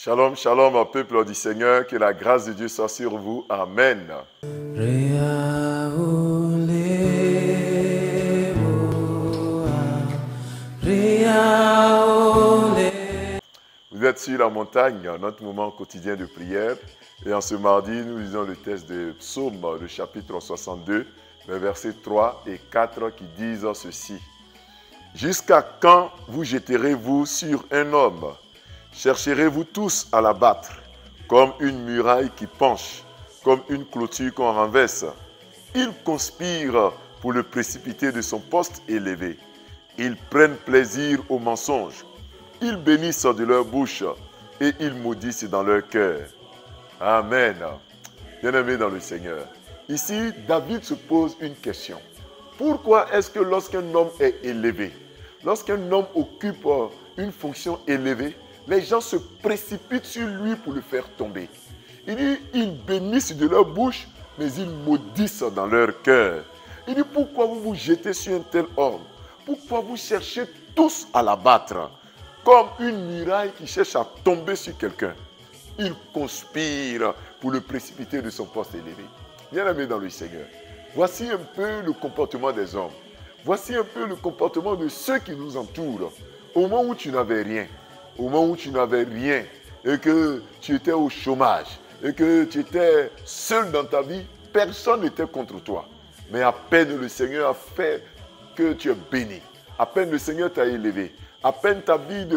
Shalom, shalom, au peuple du Seigneur, que la grâce de Dieu soit sur vous. Amen. Vous êtes sur la montagne, notre moment quotidien de prière. Et en ce mardi, nous lisons le texte de Psaume, le chapitre 62, les versets 3 et 4 qui disent ceci. Jusqu'à quand vous jetterez-vous sur un homme? Chercherez-vous tous à l'abattre, comme une muraille qui penche, comme une clôture qu'on renverse? Ils conspirent pour le précipiter de son poste élevé. Ils prennent plaisir au mensonge. Ils bénissent de leur bouche et ils maudissent dans leur cœur. Amen. Bien-aimés dans le Seigneur. Ici, David se pose une question. Pourquoi est-ce que lorsqu'un homme est élevé, lorsqu'un homme occupe une fonction élevée, les gens se précipitent sur lui pour le faire tomber? Il dit, ils bénissent de leur bouche, mais ils maudissent dans leur cœur. Il dit, pourquoi vous vous jetez sur un tel homme? Pourquoi vous cherchez tous à l'abattre? Comme une muraille qui cherche à tomber sur quelqu'un. Il conspire pour le précipiter de son poste élevé. Bien-aimés dans le Seigneur, voici un peu le comportement des hommes. Voici un peu le comportement de ceux qui nous entourent. Au moment où tu n'avais rien, au moment où tu n'avais rien, et que tu étais au chômage, et que tu étais seul dans ta vie, personne n'était contre toi. Mais à peine le Seigneur a fait que tu es béni, à peine le Seigneur t'a élevé, à peine ta vie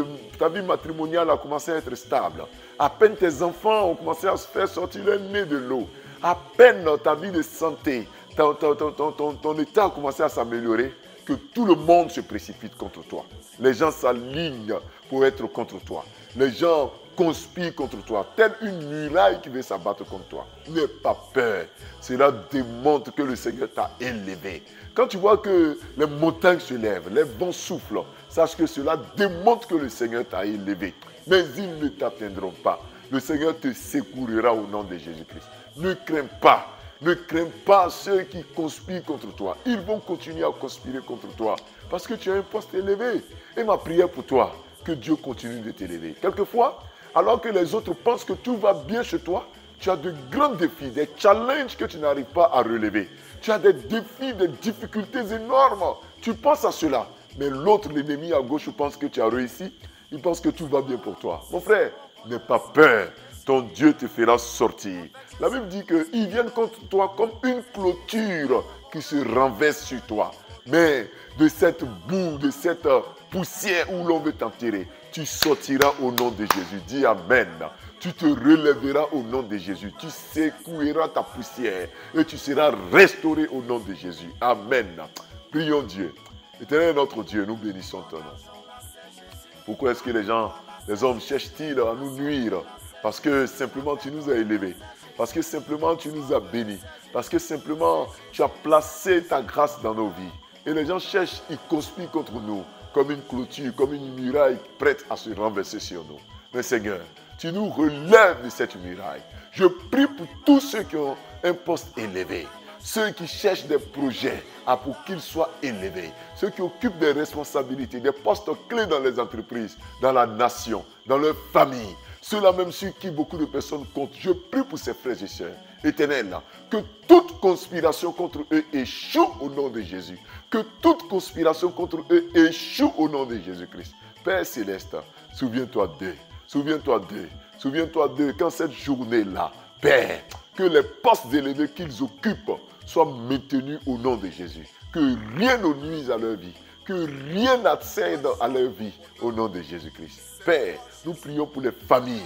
matrimoniale a commencé à être stable, à peine tes enfants ont commencé à se faire sortir le nez de l'eau, à peine ta vie de santé, ton état a commencé à s'améliorer, que tout le monde se précipite contre toi. Les gens s'alignent pour être contre toi. Les gens conspirent contre toi, telle une muraille qui veut s'abattre contre toi. N'aie pas peur. Cela démontre que le Seigneur t'a élevé. Quand tu vois que les montagnes se lèvent, les vents soufflent, sache que cela démontre que le Seigneur t'a élevé. Mais ils ne t'atteindront pas. Le Seigneur te secourira au nom de Jésus-Christ. Ne crains pas. Ne crains pas ceux qui conspirent contre toi. Ils vont continuer à conspirer contre toi parce que tu as un poste élevé. Et ma prière pour toi, que Dieu continue de t'élever. Quelquefois, alors que les autres pensent que tout va bien chez toi, tu as de grands défis, des challenges que tu n'arrives pas à relever. Tu as des défis, des difficultés énormes. Tu penses à cela. Mais l'autre, l'ennemi à gauche, pense que tu as réussi. Il pense que tout va bien pour toi. Mon frère, n'aie pas peur. Ton Dieu te fera sortir. La Bible dit qu'ils viennent contre toi comme une clôture qui se renverse sur toi. Mais de cette boue, de cette poussière où l'on veut t'enterrer, tu sortiras au nom de Jésus. Dis Amen. Tu te relèveras au nom de Jésus. Tu secoueras ta poussière et tu seras restauré au nom de Jésus. Amen. Prions Dieu. Éternel notre Dieu, nous bénissons ton nom. Pourquoi est-ce que les hommes cherchent-ils à nous nuire? Parce que simplement tu nous as élevés. Parce que simplement tu nous as bénis. Parce que simplement tu as placé ta grâce dans nos vies. Et les gens cherchent, ils conspirent contre nous comme une clôture, comme une muraille prête à se renverser sur nous. Mais Seigneur, tu nous relèves de cette muraille. Je prie pour tous ceux qui ont un poste élevé. Ceux qui cherchent des projets pour qu'ils soient élevés. Ceux qui occupent des responsabilités, des postes clés dans les entreprises, dans la nation, dans leur famille. Ceux-là même sur qui beaucoup de personnes comptent. Je prie pour ces frères et sœurs. Éternel, que toute conspiration contre eux échoue au nom de Jésus. Que toute conspiration contre eux échoue au nom de Jésus-Christ. Père Céleste, souviens-toi d'eux. Souviens-toi d'eux. Souviens-toi d'eux quand cette journée-là, Père, que les postes élevés qu'ils occupent soient maintenus au nom de Jésus. Que rien ne nuise à leur vie. Que rien n'accède à leur vie au nom de Jésus-Christ. Père, nous prions pour les familles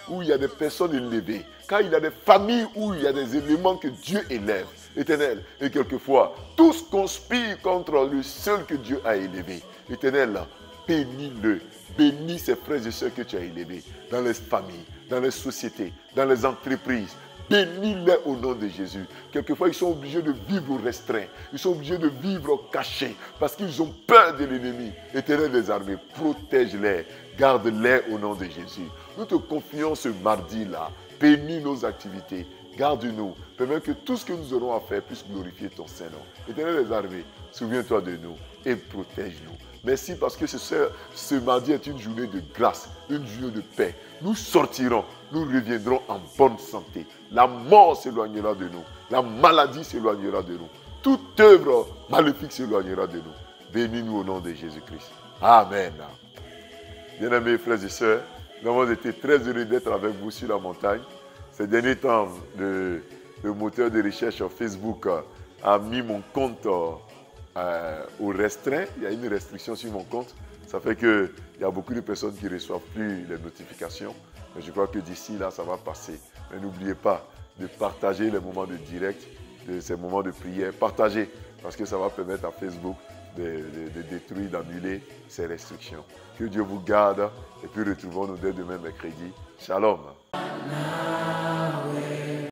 où il y a des personnes élevées. Car il y a des familles où il y a des éléments que Dieu élève. Éternel, et quelquefois, tous conspirent contre le seul que Dieu a élevé. Éternel, bénis-le. Bénis ces frères et sœurs que tu as élevés dans les familles, dans les sociétés, dans les entreprises. Bénis-les au nom de Jésus. Quelquefois, ils sont obligés de vivre restreints. Ils sont obligés de vivre cachés parce qu'ils ont peur de l'ennemi. Éternel des armées, protège-les. Garde-les au nom de Jésus. Nous te confions ce mardi-là. Bénis nos activités. Garde-nous. Permets que tout ce que nous aurons à faire puisse glorifier ton Saint-Nom. Éternel des armées, souviens-toi de nous et protège-nous. Merci parce que ce mardi est une journée de grâce, une journée de paix. Nous sortirons, nous reviendrons en bonne santé. La mort s'éloignera de nous. La maladie s'éloignera de nous. Toute œuvre maléfique s'éloignera de nous. Bénis-nous au nom de Jésus-Christ. Amen. Bien-aimés frères et sœurs, nous avons été très heureux d'être avec vous sur la montagne. Ces derniers temps, le moteur de recherche Facebook a mis mon compte au restreint. Il y a une restriction sur mon compte. Ça fait qu'il y a beaucoup de personnes qui ne reçoivent plus les notifications. Mais je crois que d'ici là, ça va passer. Mais n'oubliez pas de partager les moments de direct, ces moments de prière. Partagez, parce que ça va permettre à Facebook de détruire, d'annuler ces restrictions. Que Dieu vous garde et puis retrouvons-nous dès demain mercredi. Shalom.